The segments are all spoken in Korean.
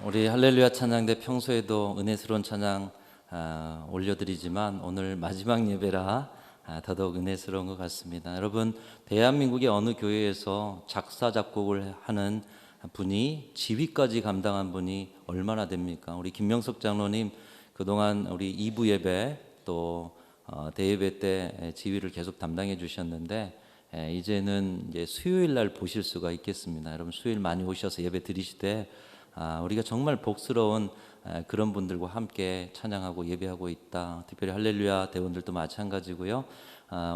우리 할렐루야 찬양대 평소에도 은혜스러운 찬양 올려드리지만 오늘 마지막 예배라 더더욱 은혜스러운 것 같습니다. 여러분, 대한민국의 어느 교회에서 작사 작곡을 하는 분이 지휘까지 감당한 분이 얼마나 됩니까? 우리 김명석 장로님 그동안 우리 2부 예배 또 대예배 때 지휘를 계속 담당해 주셨는데 이제는 이제 수요일 날 보실 수가 있겠습니다. 여러분 수요일 많이 오셔서 예배 드리실 때 우리가 정말 복스러운 그런 분들과 함께 찬양하고 예배하고 있다. 특별히 할렐루야 대원들도 마찬가지고요.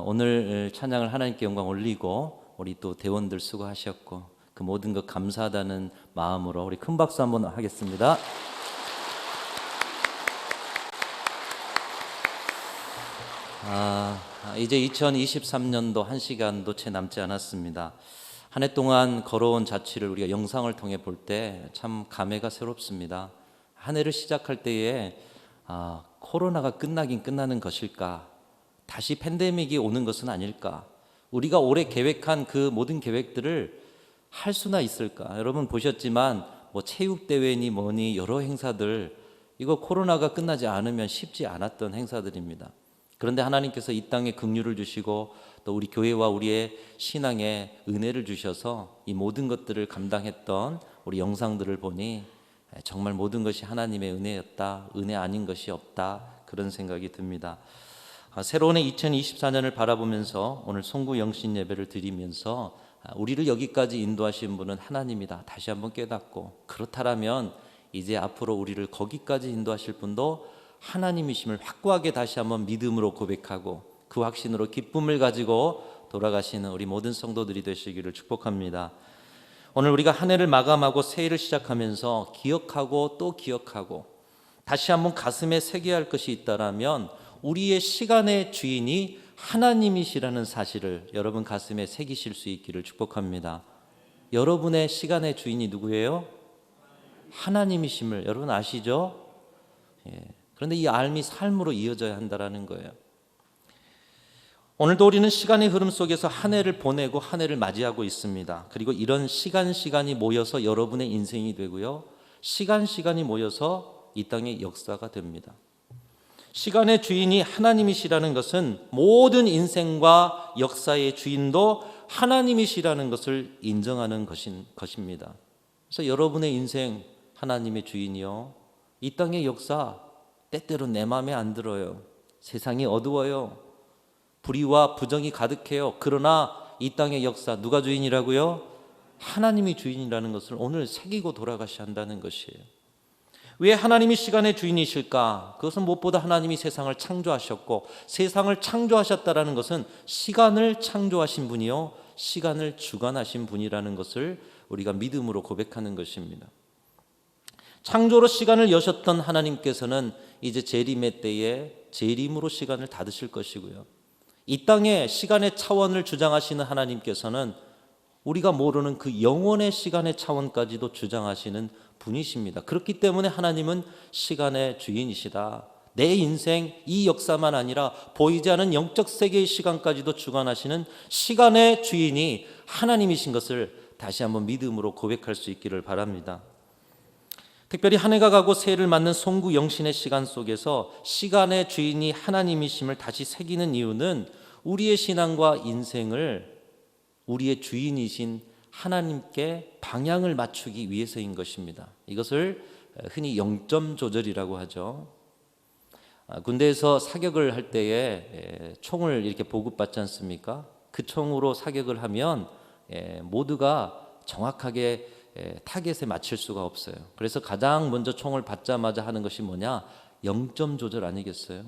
오늘 찬양을 하나님께 영광 올리고 우리 또 대원들 수고하셨고 그 모든 것 감사하다는 마음으로 우리 큰 박수 한번 하겠습니다. 이제 2023년도 한 시간도 채 남지 않았습니다. 한 해 동안 걸어온 자취를 우리가 영상을 통해 볼 때 참 감회가 새롭습니다. 한 해를 시작할 때에 코로나가 끝나긴 끝나는 것일까? 다시 팬데믹이 오는 것은 아닐까? 우리가 올해 계획한 그 모든 계획들을 할 수나 있을까? 여러분 보셨지만 뭐 체육대회니 뭐니 여러 행사들 이거 코로나가 끝나지 않으면 쉽지 않았던 행사들입니다. 그런데 하나님께서 이 땅에 긍휼을 주시고 또 우리 교회와 우리의 신앙에 은혜를 주셔서 이 모든 것들을 감당했던 우리 영상들을 보니 정말 모든 것이 하나님의 은혜였다, 은혜 아닌 것이 없다, 그런 생각이 듭니다. 새로운 2024년을 바라보면서 오늘 송구 영신 예배를 드리면서 우리를 여기까지 인도하신 분은 하나님이다 다시 한번 깨닫고, 그렇다면 이제 앞으로 우리를 거기까지 인도하실 분도 하나님이심을 확고하게 다시 한번 믿음으로 고백하고 그 확신으로 기쁨을 가지고 돌아가시는 우리 모든 성도들이 되시기를 축복합니다. 오늘 우리가 한 해를 마감하고 새해를 시작하면서 기억하고 또 기억하고 다시 한번 가슴에 새겨야 할 것이 있다면 우리의 시간의 주인이 하나님이시라는 사실을 여러분 가슴에 새기실 수 있기를 축복합니다. 여러분의 시간의 주인이 누구예요? 하나님이심을 여러분 아시죠? 그런데 이 삶이 삶으로 이어져야 한다는 거예요. 오늘도 우리는 시간의 흐름 속에서 한 해를 보내고 한 해를 맞이하고 있습니다. 그리고 이런 시간이 모여서 여러분의 인생이 되고요, 시간이 모여서 이 땅의 역사가 됩니다. 시간의 주인이 하나님이시라는 것은 모든 인생과 역사의 주인도 하나님이시라는 것을 인정하는 것입니다. 그래서 여러분의 인생 하나님의 주인이요, 이 땅의 역사 때때로 내 마음에 안 들어요. 세상이 어두워요. 불의와 부정이 가득해요. 그러나 이 땅의 역사 누가 주인이라고요? 하나님이 주인이라는 것을 오늘 새기고 돌아가셔야 한다는 것이에요. 왜 하나님이 시간의 주인이실까? 그것은 무엇보다 하나님이 세상을 창조하셨고, 세상을 창조하셨다는 것은 시간을 창조하신 분이요, 시간을 주관하신 분이라는 것을 우리가 믿음으로 고백하는 것입니다. 창조로 시간을 여셨던 하나님께서는 이제 재림의 때에 재림으로 시간을 닫으실 것이고요, 이 땅에 시간의 차원을 주장하시는 하나님께서는 우리가 모르는 그 영원의 시간의 차원까지도 주장하시는 분이십니다. 그렇기 때문에 하나님은 시간의 주인이시다. 내 인생 이 역사만 아니라 보이지 않은 영적 세계의 시간까지도 주관하시는 시간의 주인이 하나님이신 것을 다시 한번 믿음으로 고백할 수 있기를 바랍니다. 특별히 한 해가 가고 새해를 맞는 송구 영신의 시간 속에서 시간의 주인이 하나님이심을 다시 새기는 이유는 우리의 신앙과 인생을 우리의 주인이신 하나님께 방향을 맞추기 위해서인 것입니다. 이것을 흔히 0점 조절이라고 하죠. 군대에서 사격을 할 때에 총을 이렇게 보급받지 않습니까? 그 총으로 사격을 하면 모두가 정확하게 타겟에 맞출 수가 없어요. 그래서 가장 먼저 총을 받자마자 하는 것이 뭐냐? 0점 조절 아니겠어요?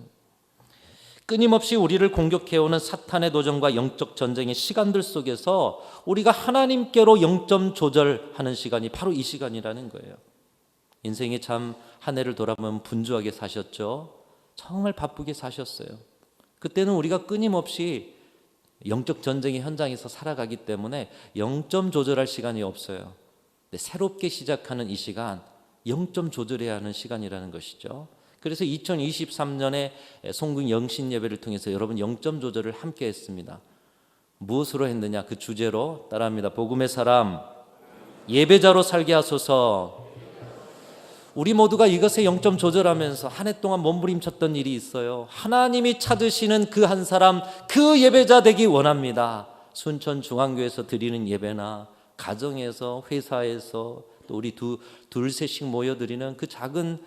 끊임없이 우리를 공격해오는 사탄의 도전과 영적 전쟁의 시간들 속에서 우리가 하나님께로 0점 조절하는 시간이 바로 이 시간이라는 거예요. 인생에 참 한 해를 돌아보면 분주하게 사셨죠. 정말 바쁘게 사셨어요. 그때는 우리가 끊임없이 영적 전쟁의 현장에서 살아가기 때문에 0점 조절할 시간이 없어요. 새롭게 시작하는 이 시간 0점 조절해야 하는 시간이라는 것이죠. 그래서 2023년에 송구 영신 예배를 통해서 여러분 0점 조절을 함께 했습니다. 무엇으로 했느냐? 그 주제로 따라합니다. 복음의 사람 예배자로 살게 하소서. 우리 모두가 이것에 0점 조절하면서 한 해 동안 몸부림쳤던 일이 있어요. 하나님이 찾으시는 그 한 사람, 그 예배자 되기 원합니다. 순천중앙교회에서 드리는 예배나 가정에서, 회사에서, 또 우리 둘셋씩 모여드리는 그 작은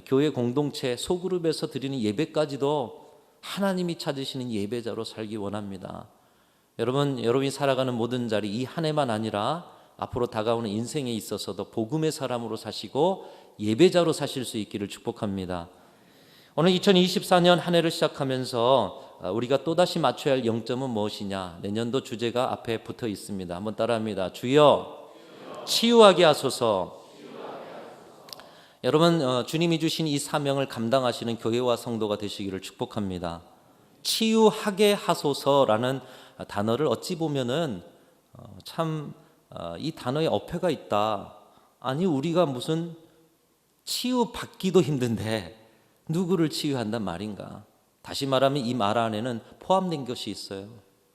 교회 공동체 소그룹에서 드리는 예배까지도 하나님이 찾으시는 예배자로 살기 원합니다. 여러분이 살아가는 모든 자리, 이 한 해만 아니라 앞으로 다가오는 인생에 있어서도 복음의 사람으로 사시고 예배자로 사실 수 있기를 축복합니다. 오늘 2024년 한 해를 시작하면서 우리가 또다시 맞춰야 할 0점은 무엇이냐? 내년도 주제가 앞에 붙어 있습니다. 한번 따라합니다. 주여 치유하게 하소서. 여러분, 주님이 주신 이 사명을 감당하시는 교회와 성도가 되시기를 축복합니다. 치유하게 하소서라는 단어를 어찌 보면은 참 이 단어에 어폐가 있다. 아니, 우리가 무슨 치유받기도 힘든데 누구를 치유한단 말인가? 다시 말하면 이 말 안에는 포함된 것이 있어요.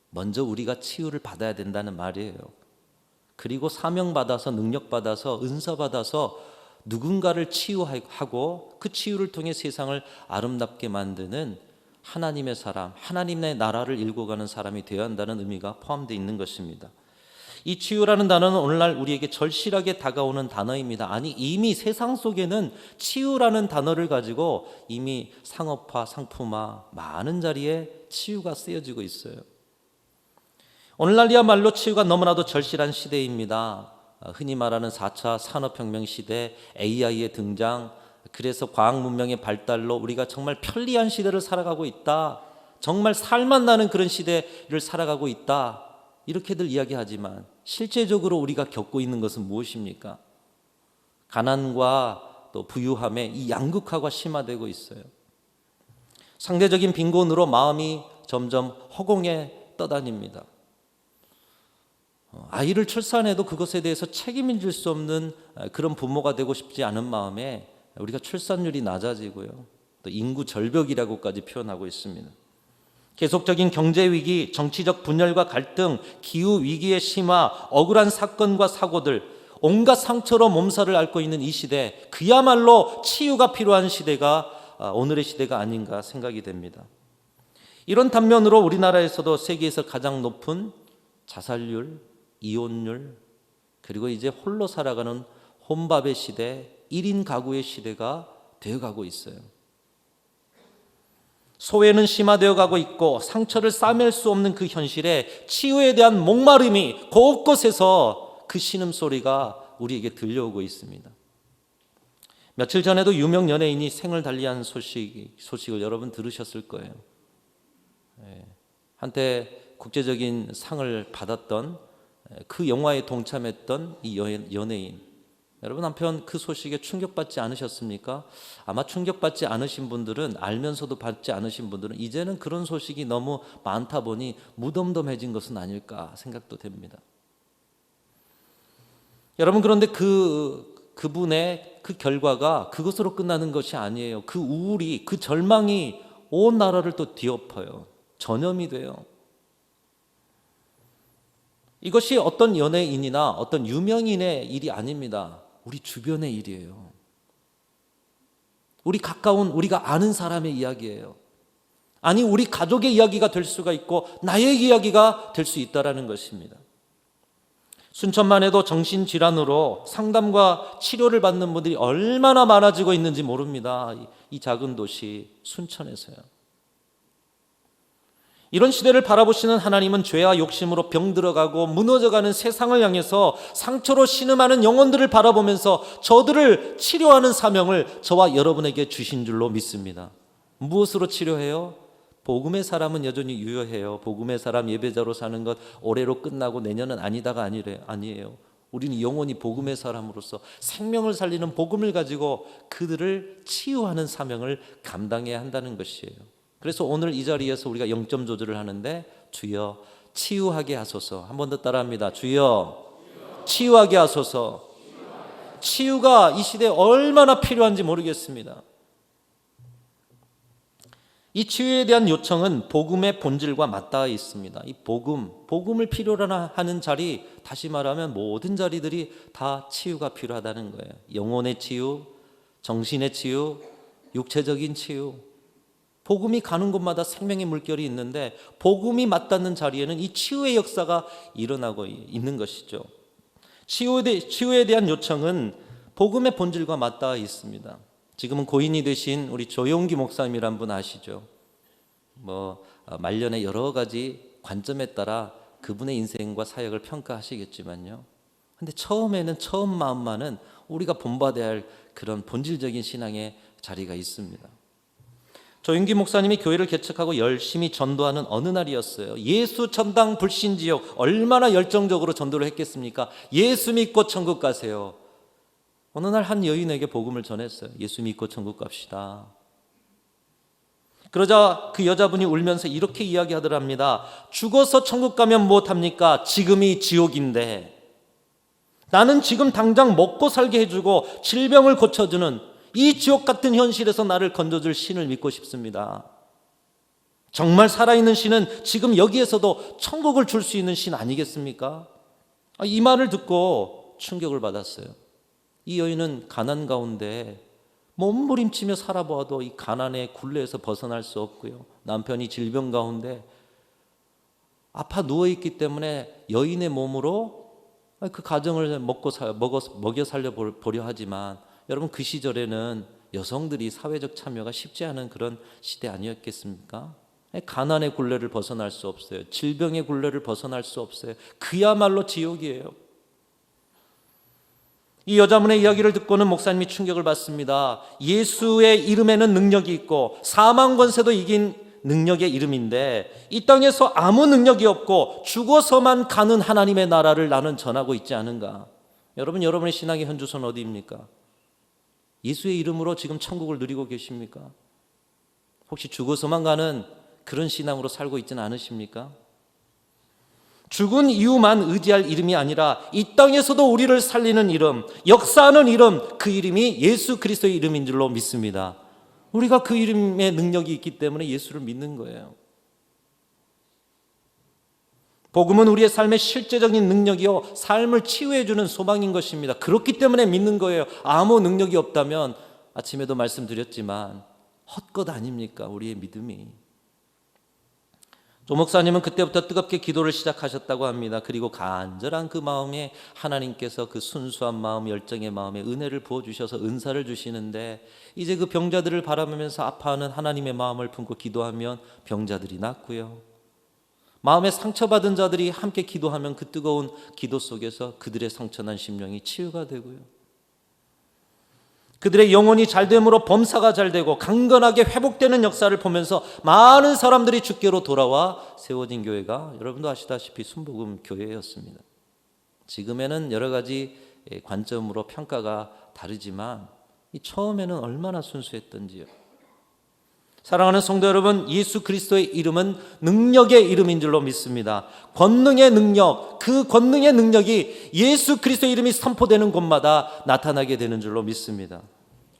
먼저 우리가 치유를 받아야 된다는 말이에요. 그리고 사명받아서, 능력받아서, 은사받아서 누군가를 치유하고 그 치유를 통해 세상을 아름답게 만드는 하나님의 사람, 하나님의 나라를 일궈가는 사람이 되어야 한다는 의미가 포함되어 있는 것입니다. 이 치유라는 단어는 오늘날 우리에게 절실하게 다가오는 단어입니다. 아니, 이미 세상 속에는 치유라는 단어를 가지고 이미 상업화, 상품화, 많은 자리에 치유가 쓰여지고 있어요. 오늘날이야말로 치유가 너무나도 절실한 시대입니다. 흔히 말하는 4차 산업혁명 시대, AI의 등장, 그래서 과학문명의 발달로 우리가 정말 편리한 시대를 살아가고 있다. 정말 살만 나는 그런 시대를 살아가고 있다. 이렇게들 이야기하지만 실제적으로 우리가 겪고 있는 것은 무엇입니까? 가난과 또 부유함의 이 양극화가 심화되고 있어요. 상대적인 빈곤으로 마음이 점점 허공에 떠다닙니다. 아이를 출산해도 그것에 대해서 책임을 질 수 없는 그런 부모가 되고 싶지 않은 마음에 우리가 출산율이 낮아지고요. 또 인구 절벽이라고까지 표현하고 있습니다. 계속적인 경제 위기, 정치적 분열과 갈등, 기후 위기의 심화, 억울한 사건과 사고들, 온갖 상처로 몸살을 앓고 있는 이 시대, 그야말로 치유가 필요한 시대가 오늘의 시대가 아닌가 생각이 됩니다. 이런 단면으로 우리나라에서도 세계에서 가장 높은 자살률, 이혼율, 그리고 이제 홀로 살아가는 혼밥의 시대, 1인 가구의 시대가 되어가고 있어요. 소외는 심화되어 가고 있고 상처를 싸맬 수 없는 그 현실에 치유에 대한 목마름이 곳곳에서 그 신음소리가 우리에게 들려오고 있습니다. 며칠 전에도 유명 연예인이 생을 달리한 소식을 여러분 들으셨을 거예요. 한때 국제적인 상을 받았던 그 영화에 동참했던 이 연예인, 여러분 한편 그 소식에 충격받지 않으셨습니까? 아마 충격받지 않으신 분들은, 알면서도 받지 않으신 분들은 이제는 그런 소식이 너무 많다 보니 무덤덤해진 것은 아닐까 생각도 됩니다. 여러분, 그런데 그분의 그 결과가 그것으로 끝나는 것이 아니에요. 그 우울이, 그 절망이 온 나라를 또 뒤엎어요. 전염이 돼요. 이것이 어떤 연예인이나 어떤 유명인의 일이 아닙니다. 우리 주변의 일이에요. 우리 가까운, 우리가 아는 사람의 이야기예요. 아니, 우리 가족의 이야기가 될 수가 있고 나의 이야기가 될 수 있다는 것입니다. 순천만 해도 정신질환으로 상담과 치료를 받는 분들이 얼마나 많아지고 있는지 모릅니다. 이 작은 도시 순천에서요. 이런 시대를 바라보시는 하나님은 죄와 욕심으로 병들어가고 무너져가는 세상을 향해서 상처로 신음하는 영혼들을 바라보면서 저들을 치료하는 사명을 저와 여러분에게 주신 줄로 믿습니다. 무엇으로 치료해요? 복음의 사람은 여전히 유효해요. 복음의 사람 예배자로 사는 것 올해로 끝나고 내년은 아니다가 아니에요. 우리는 영원히 복음의 사람으로서 생명을 살리는 복음을 가지고 그들을 치유하는 사명을 감당해야 한다는 것이에요. 그래서 오늘 이 자리에서 우리가 0점 조절을 하는데, 주여 치유하게 하소서. 한 번 더 따라합니다. 주여 치유하게 하소서. 치유가 이 시대에 얼마나 필요한지 모르겠습니다. 이 치유에 대한 요청은 복음의 본질과 맞닿아 있습니다. 이 복음을 필요로 하는 자리, 다시 말하면 모든 자리들이 다 치유가 필요하다는 거예요. 영혼의 치유, 정신의 치유, 육체적인 치유. 복음이 가는 곳마다 생명의 물결이 있는데 복음이 맞닿는 자리에는 이 치유의 역사가 일어나고 있는 것이죠. 치유에 대한 요청은 복음의 본질과 맞닿아 있습니다. 지금은 고인이 되신 우리 조용기 목사님이란 분 아시죠? 말년의 여러 가지 관점에 따라 그분의 인생과 사역을 평가하시겠지만요. 근데 처음 마음만은 우리가 본받아야 할 그런 본질적인 신앙의 자리가 있습니다. 조용기 목사님이 교회를 개척하고 열심히 전도하는 어느 날이었어요. 예수 전당 불신지옥, 얼마나 열정적으로 전도를 했겠습니까? 예수 믿고 천국 가세요. 어느 날 한 여인에게 복음을 전했어요. 예수 믿고 천국 갑시다. 그러자 그 여자분이 울면서 이렇게 이야기하더랍니다. 죽어서 천국 가면 무엇합니까? 지금이 지옥인데 나는 지금 당장 먹고 살게 해주고 질병을 고쳐주는 이 지옥 같은 현실에서 나를 건져줄 신을 믿고 싶습니다. 정말 살아있는 신은 지금 여기에서도 천국을 줄 수 있는 신 아니겠습니까? 이 말을 듣고 충격을 받았어요. 이 여인은 가난 가운데 몸부림치며 살아보아도 이 가난의 굴레에서 벗어날 수 없고요. 남편이 질병 가운데 아파 누워있기 때문에 여인의 몸으로 그 가정을 먹여 살려보려 하지만 여러분, 그 시절에는 여성들이 사회적 참여가 쉽지 않은 그런 시대 아니었겠습니까? 가난의 굴레를 벗어날 수 없어요. 질병의 굴레를 벗어날 수 없어요. 그야말로 지옥이에요. 이 여자분의 이야기를 듣고는 목사님이 충격을 받습니다. 예수의 이름에는 능력이 있고 사망 권세도 이긴 능력의 이름인데 이 땅에서 아무 능력이 없고 죽어서만 가는 하나님의 나라를 나는 전하고 있지 않은가? 여러분, 여러분의 신앙의 현주소는 어디입니까? 예수의 이름으로 지금 천국을 누리고 계십니까? 혹시 죽어서만 가는 그런 신앙으로 살고 있지는 않으십니까? 죽은 이유만 의지할 이름이 아니라 이 땅에서도 우리를 살리는 이름, 역사하는 이름, 그 이름이 예수 그리스도의 이름인 줄로 믿습니다. 우리가 그 이름의 능력이 있기 때문에 예수를 믿는 거예요. 복음은 우리의 삶의 실제적인 능력이요, 삶을 치유해주는 소망인 것입니다. 그렇기 때문에 믿는 거예요. 아무 능력이 없다면 아침에도 말씀드렸지만 헛것 아닙니까? 우리의 믿음이. 조 목사님은 그때부터 뜨겁게 기도를 시작하셨다고 합니다. 그리고 간절한 그 마음에 하나님께서 그 순수한 마음, 열정의 마음에 은혜를 부어주셔서 은사를 주시는데 이제 그 병자들을 바라보면서 아파하는 하나님의 마음을 품고 기도하면 병자들이 낫고요, 마음에 상처받은 자들이 함께 기도하면 그 뜨거운 기도 속에서 그들의 상처난 심령이 치유가 되고요, 그들의 영혼이 잘됨으로 범사가 잘되고 강건하게 회복되는 역사를 보면서 많은 사람들이 주께로 돌아와 세워진 교회가 여러분도 아시다시피 순복음 교회였습니다. 지금에는 여러 가지 관점으로 평가가 다르지만 처음에는 얼마나 순수했던지요. 사랑하는 성도 여러분, 예수 그리스도의 이름은 능력의 이름인 줄로 믿습니다. 권능의 능력, 그 권능의 능력이 예수 그리스도의 이름이 선포되는 곳마다 나타나게 되는 줄로 믿습니다.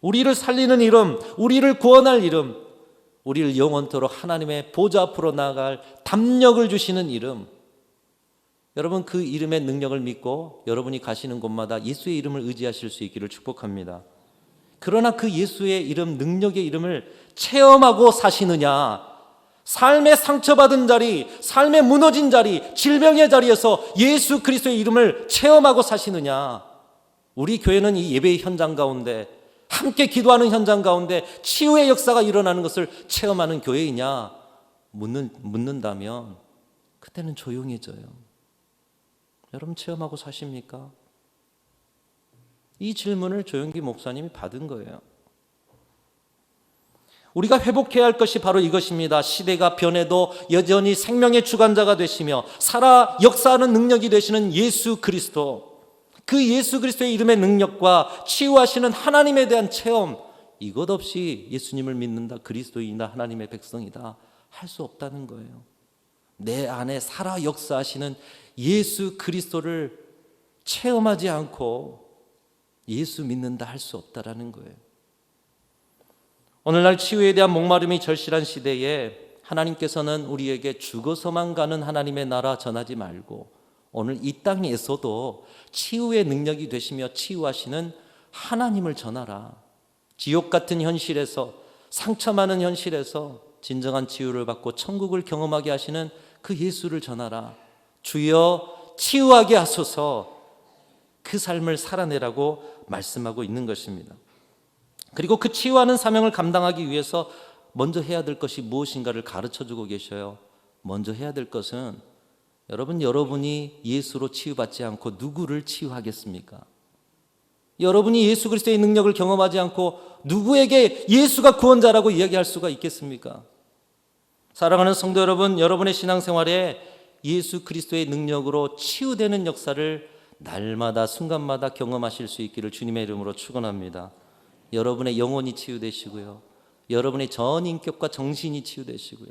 우리를 살리는 이름, 우리를 구원할 이름, 우리를 영원토록 하나님의 보좌 앞으로 나아갈 담력을 주시는 이름, 여러분 그 이름의 능력을 믿고 여러분이 가시는 곳마다 예수의 이름을 의지하실 수 있기를 축복합니다. 그러나 그 예수의 이름, 능력의 이름을 체험하고 사시느냐, 삶의 상처받은 자리, 삶의 무너진 자리, 질병의 자리에서 예수 그리스도의 이름을 체험하고 사시느냐. 우리 교회는 이 예배의 현장 가운데, 함께 기도하는 현장 가운데 치유의 역사가 일어나는 것을 체험하는 교회이냐 묻는다면 그때는 조용해져요. 여러분 체험하고 사십니까? 이 질문을 조용기 목사님이 받은 거예요. 우리가 회복해야 할 것이 바로 이것입니다. 시대가 변해도 여전히 생명의 주관자가 되시며 살아 역사하는 능력이 되시는 예수 그리스도, 그 예수 그리스도의 이름의 능력과 치유하시는 하나님에 대한 체험, 이것 없이 예수님을 믿는다, 그리스도인이다, 하나님의 백성이다 할 수 없다는 거예요. 내 안에 살아 역사하시는 예수 그리스도를 체험하지 않고 예수 믿는다 할 수 없다라는 거예요. 오늘날 치유에 대한 목마름이 절실한 시대에 하나님께서는 우리에게 죽어서만 가는 하나님의 나라 전하지 말고 오늘 이 땅에서도 치유의 능력이 되시며 치유하시는 하나님을 전하라. 지옥 같은 현실에서, 상처 많은 현실에서 진정한 치유를 받고 천국을 경험하게 하시는 그 예수를 전하라. 주여 치유하게 하소서. 그 삶을 살아내라고 말씀하고 있는 것입니다. 그리고 그 치유하는 사명을 감당하기 위해서 먼저 해야 될 것이 무엇인가를 가르쳐주고 계셔요. 먼저 해야 될 것은 여러분이 예수로 치유받지 않고 누구를 치유하겠습니까? 여러분이 예수 그리스도의 능력을 경험하지 않고 누구에게 예수가 구원자라고 이야기할 수가 있겠습니까? 사랑하는 성도 여러분, 여러분의 신앙생활에 예수 그리스도의 능력으로 치유되는 역사를 날마다 순간마다 경험하실 수 있기를 주님의 이름으로 축원합니다. 여러분의 영혼이 치유되시고요, 여러분의 전 인격과 정신이 치유되시고요,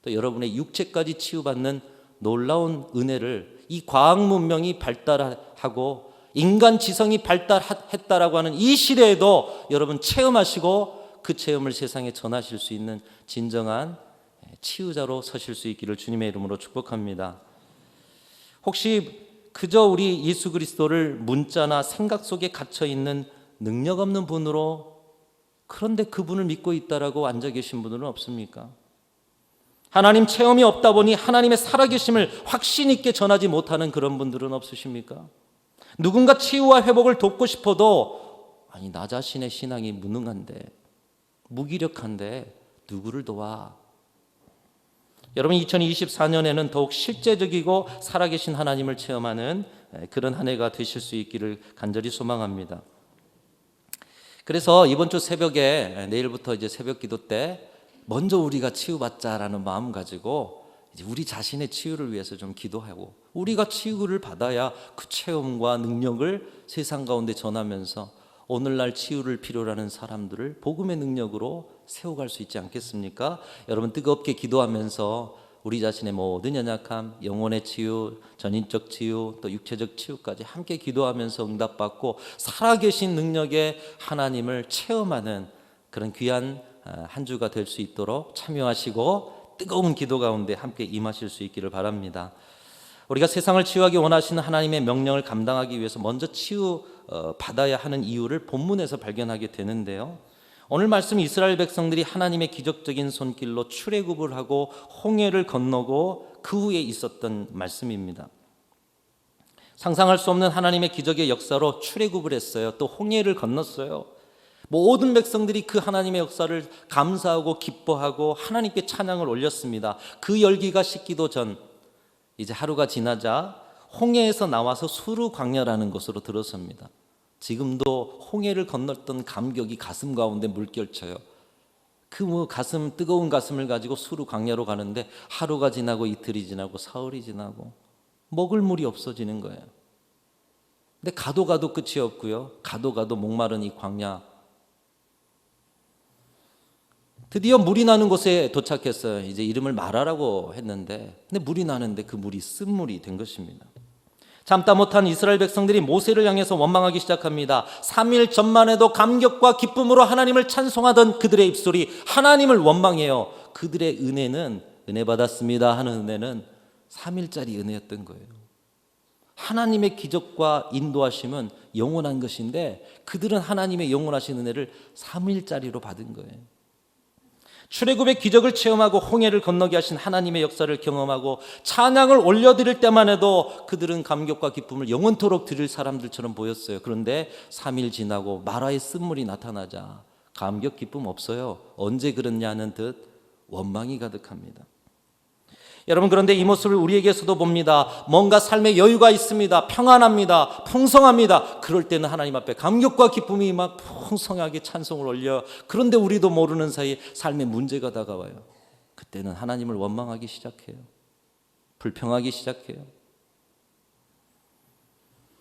또 여러분의 육체까지 치유받는 놀라운 은혜를 이 과학 문명이 발달하고 인간 지성이 발달했다라고 하는 이 시대에도 여러분 체험하시고 그 체험을 세상에 전하실 수 있는 진정한 치유자로 서실 수 있기를 주님의 이름으로 축복합니다. 혹시 그저 우리 예수 그리스도를 문자나 생각 속에 갇혀 있는 능력 없는 분으로, 그런데 그분을 믿고 있다라고 앉아 계신 분들은 없습니까? 하나님 체험이 없다 보니 하나님의 살아계심을 확신 있게 전하지 못하는 그런 분들은 없으십니까? 누군가 치유와 회복을 돕고 싶어도 아니 나 자신의 신앙이 무능한데, 무기력한데 누구를 도와? 여러분, 2024년에는 더욱 실제적이고 살아계신 하나님을 체험하는 그런 한 해가 되실 수 있기를 간절히 소망합니다. 그래서 이번 주 새벽에, 내일부터 이제 새벽 기도 때 먼저 우리가 치유받자라는 마음 가지고 이제 우리 자신의 치유를 위해서 좀 기도하고, 우리가 치유를 받아야 그 체험과 능력을 세상 가운데 전하면서 오늘날 치유를 필요로 하는 사람들을 복음의 능력으로 세워갈 수 있지 않겠습니까? 여러분, 뜨겁게 기도하면서 우리 자신의 모든 연약함, 영혼의 치유, 전인적 치유, 또 육체적 치유까지 함께 기도하면서 응답받고 살아계신 능력의 하나님을 체험하는 그런 귀한 한 주가 될 수 있도록 참여하시고 뜨거운 기도 가운데 함께 임하실 수 있기를 바랍니다. 우리가 세상을 치유하기 원하시는 하나님의 명령을 감당하기 위해서 먼저 치유 받아야 하는 이유를 본문에서 발견하게 되는데요, 오늘 말씀 이스라엘 백성들이 하나님의 기적적인 손길로 출애굽을 하고 홍해를 건너고 그 후에 있었던 말씀입니다. 상상할 수 없는 하나님의 기적의 역사로 출애굽을 했어요. 또 홍해를 건넜어요. 모든 백성들이 그 하나님의 역사를 감사하고 기뻐하고 하나님께 찬양을 올렸습니다. 그 열기가 식기도 전 이제 하루가 지나자 홍해에서 나와서 수르 광야라는 곳으로 들어섭니다. 지금도 홍해를 건넜던 감격이 가슴 가운데 물결쳐요. 그 가슴, 뜨거운 가슴을 가지고 수르 광야로 가는데 하루가 지나고 이틀이 지나고 사흘이 지나고 먹을 물이 없어지는 거예요. 근데 가도 끝이 없고요, 가도 목마른 이 광야, 드디어 물이 나는 곳에 도착했어요. 이제 이름을 마라라고 했는데, 근데 물이 나는데 그 물이 쓴물이 된 것입니다. 참다 못한 이스라엘 백성들이 모세를 향해서 원망하기 시작합니다. 3일 전만 해도 감격과 기쁨으로 하나님을 찬송하던 그들의 입술이 하나님을 원망해요. 그들의 은혜는, 은혜 받았습니다 하는 은혜는 3일짜리 은혜였던 거예요. 하나님의 기적과 인도하심은 영원한 것인데 그들은 하나님의 영원하신 은혜를 3일짜리로 받은 거예요. 출애굽의 기적을 체험하고 홍해를 건너게 하신 하나님의 역사를 경험하고 찬양을 올려드릴 때만 해도 그들은 감격과 기쁨을 영원토록 드릴 사람들처럼 보였어요. 그런데 3일 지나고 마라의 쓴물이 나타나자 감격, 기쁨 없어요. 언제 그랬냐는 듯 원망이 가득합니다. 여러분, 그런데 이 모습을 우리에게서도 봅니다. 뭔가 삶에 여유가 있습니다. 평안합니다. 풍성합니다. 그럴 때는 하나님 앞에 감격과 기쁨이 막 풍성하게 찬송을 올려. 그런데 우리도 모르는 사이에 삶에 문제가 다가와요. 그때는 하나님을 원망하기 시작해요. 불평하기 시작해요.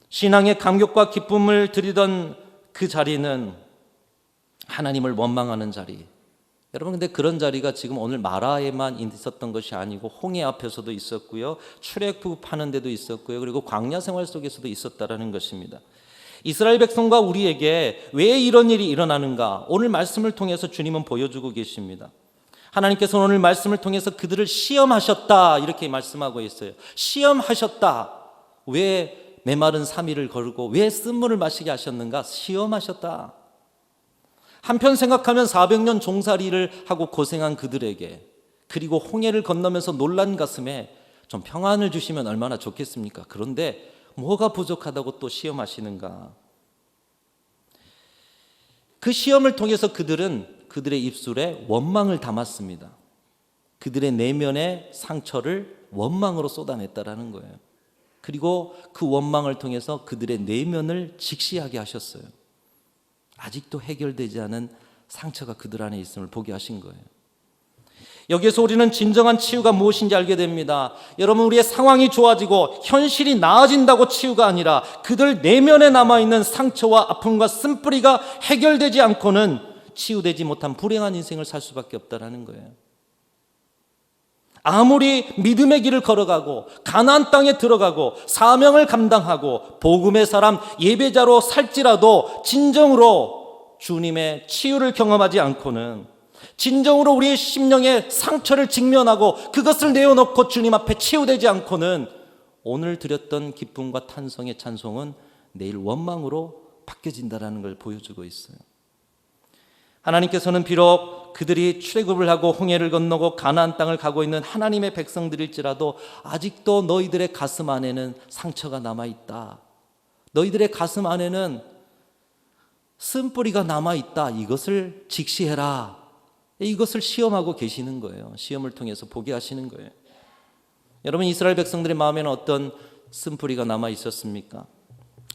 신앙의 감격과 기쁨을 드리던 그 자리는 하나님을 원망하는 자리. 여러분, 근데 그런 자리가 지금 오늘 마라에만 있었던 것이 아니고 홍해 앞에서도 있었고요, 출애굽하는 데도 있었고요, 그리고 광야 생활 속에서도 있었다라는 것입니다. 이스라엘 백성과 우리에게 왜 이런 일이 일어나는가, 오늘 말씀을 통해서 주님은 보여주고 계십니다. 하나님께서 오늘 말씀을 통해서 그들을 시험하셨다 이렇게 말씀하고 있어요. 시험하셨다. 왜 메마른 3일을 걸고 왜 쓴물을 마시게 하셨는가? 시험하셨다. 한편 생각하면 400년 종살이를 하고 고생한 그들에게, 그리고 홍해를 건너면서 놀란 가슴에 좀 평안을 주시면 얼마나 좋겠습니까? 그런데 뭐가 부족하다고 또 시험하시는가? 그 시험을 통해서 그들은 그들의 입술에 원망을 담았습니다. 그들의 내면의 상처를 원망으로 쏟아냈다라는 거예요. 그리고 그 원망을 통해서 그들의 내면을 직시하게 하셨어요. 아직도 해결되지 않은 상처가 그들 안에 있음을 보게 하신 거예요. 여기에서 우리는 진정한 치유가 무엇인지 알게 됩니다. 여러분, 우리의 상황이 좋아지고 현실이 나아진다고 치유가 아니라 그들 내면에 남아있는 상처와 아픔과 쓴뿌리가 해결되지 않고는 치유되지 못한 불행한 인생을 살 수밖에 없다는 거예요. 아무리 믿음의 길을 걸어가고 가나안 땅에 들어가고 사명을 감당하고 복음의 사람 예배자로 살지라도 진정으로 주님의 치유를 경험하지 않고는, 진정으로 우리의 심령의 상처를 직면하고 그것을 내어놓고 주님 앞에 치유되지 않고는 오늘 드렸던 기쁨과 탄성의 찬송은 내일 원망으로 바뀌어진다는 걸 보여주고 있어요. 하나님께서는 비록 그들이 출애굽을 하고 홍해를 건너고 가나안 땅을 가고 있는 하나님의 백성들일지라도 아직도 너희들의 가슴 안에는 상처가 남아있다, 너희들의 가슴 안에는 쓴뿌리가 남아있다, 이것을 직시해라, 이것을 시험하고 계시는 거예요. 시험을 통해서 보게 하시는 거예요. 여러분, 이스라엘 백성들의 마음에는 어떤 쓴뿌리가 남아 있었습니까?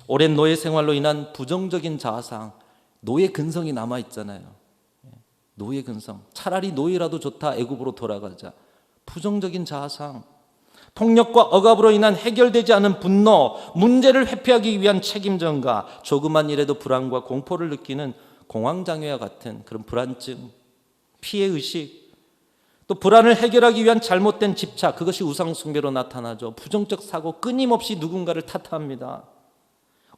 오랜 노예 생활로 인한 부정적인 자아상, 노예 근성이 남아 있잖아요. 노예 근성, 차라리 노예라도 좋다, 애굽으로 돌아가자. 부정적인 자아상, 폭력과 억압으로 인한 해결되지 않은 분노, 문제를 회피하기 위한 책임전가, 조그만 일에도 불안과 공포를 느끼는 공황장애와 같은 그런 불안증, 피해의식, 또 불안을 해결하기 위한 잘못된 집착, 그것이 우상숭배로 나타나죠. 부정적 사고, 끊임없이 누군가를 탓합니다.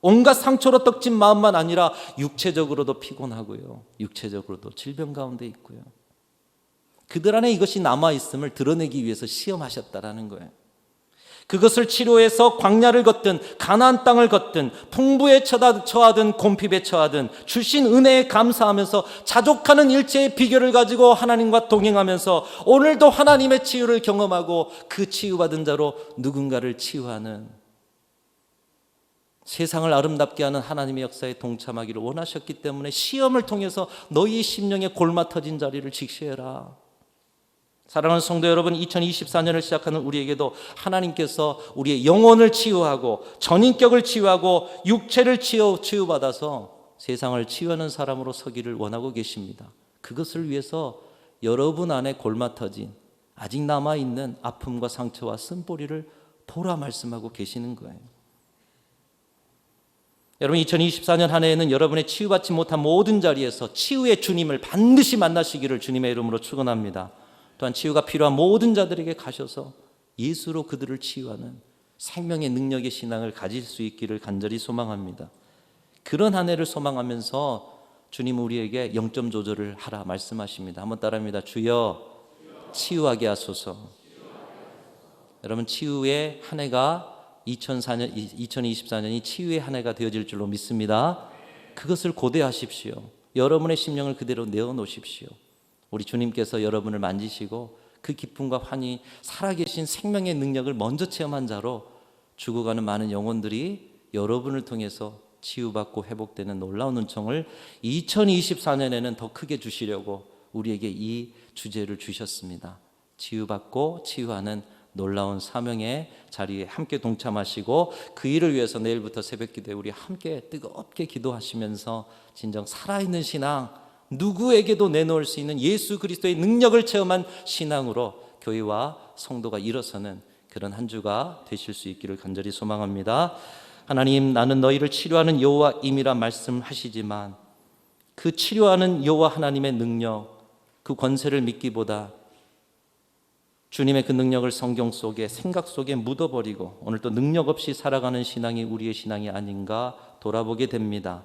온갖 상처로 떡진 마음만 아니라 육체적으로도 피곤하고요, 육체적으로도 질병 가운데 있고요. 그들 안에 이것이 남아있음을 드러내기 위해서 시험하셨다라는 거예요. 그것을 치료해서 광야를 걷든 가나안 땅을 걷든 풍부에 처하든 곰핍에 처하든 주신 은혜에 감사하면서 자족하는 일체의 비결을 가지고 하나님과 동행하면서 오늘도 하나님의 치유를 경험하고 그 치유받은 자로 누군가를 치유하는, 세상을 아름답게 하는 하나님의 역사에 동참하기를 원하셨기 때문에 시험을 통해서 너희 심령에 골마 터진 자리를 직시해라. 사랑하는 성도 여러분, 2024년을 시작하는 우리에게도 하나님께서 우리의 영혼을 치유하고 전인격을 치유하고 육체를 치유받아서 세상을 치유하는 사람으로 서기를 원하고 계십니다. 그것을 위해서 여러분 안에 골마 터진 아직 남아있는 아픔과 상처와 쓴뿌리를 보라 말씀하고 계시는 거예요. 여러분, 2024년 한 해에는 여러분의 치유받지 못한 모든 자리에서 치유의 주님을 반드시 만나시기를 주님의 이름으로 축원합니다. 또한 치유가 필요한 모든 자들에게 가셔서 예수로 그들을 치유하는 생명의 능력의 신앙을 가질 수 있기를 간절히 소망합니다. 그런 한 해를 소망하면서 주님 우리에게 0점 조절을 하라 말씀하십니다. 한번 따라합니다. 주여 치유하게 하소서. 여러분, 치유의 한 해가 2024년이 치유의 한 해가 되어질 줄로 믿습니다. 그것을 고대하십시오. 여러분의 심령을 그대로 내어놓으십시오. 우리 주님께서 여러분을 만지시고 그 기쁨과 환희, 살아계신 생명의 능력을 먼저 체험한 자로 죽어가는 많은 영혼들이 여러분을 통해서 치유받고 회복되는 놀라운 은총을 2024년에는 더 크게 주시려고 우리에게 이 주제를 주셨습니다. 치유받고 치유하는 놀라운 사명의 자리에 함께 동참하시고 그 일을 위해서 내일부터 새벽기도에 우리 함께 뜨겁게 기도하시면서 진정 살아있는 신앙, 누구에게도 내놓을 수 있는 예수 그리스도의 능력을 체험한 신앙으로 교회와 성도가 일어서는 그런 한 주가 되실 수 있기를 간절히 소망합니다. 하나님, 나는 너희를 치료하는 여호와임이라 말씀하시지만 그 치료하는 여호와 하나님의 능력, 그 권세를 믿기보다 주님의 그 능력을 성경 속에, 생각 속에 묻어버리고 오늘 또 능력 없이 살아가는 신앙이 우리의 신앙이 아닌가 돌아보게 됩니다.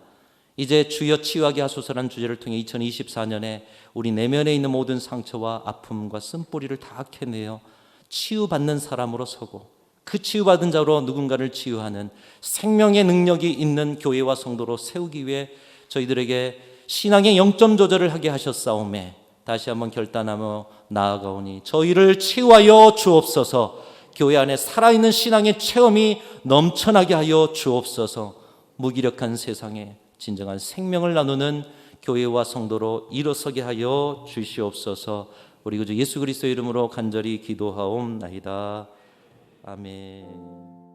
이제 주여 치유하게 하소서라는 주제를 통해 2024년에 우리 내면에 있는 모든 상처와 아픔과 쓴뿌리를 다 캐내어 치유받는 사람으로 서고 그 치유받은 자로 누군가를 치유하는 생명의 능력이 있는 교회와 성도로 세우기 위해 저희들에게 신앙의 0점 조절을 하게 하셨사오매 다시 한번 결단하며 나아가오니 저희를 치유하여 주옵소서. 교회 안에 살아있는 신앙의 체험이 넘쳐나게 하여 주옵소서. 무기력한 세상에 진정한 생명을 나누는 교회와 성도로 일어서게 하여 주시옵소서. 우리 구주 예수 그리스도의 이름으로 간절히 기도하옵나이다. 아멘.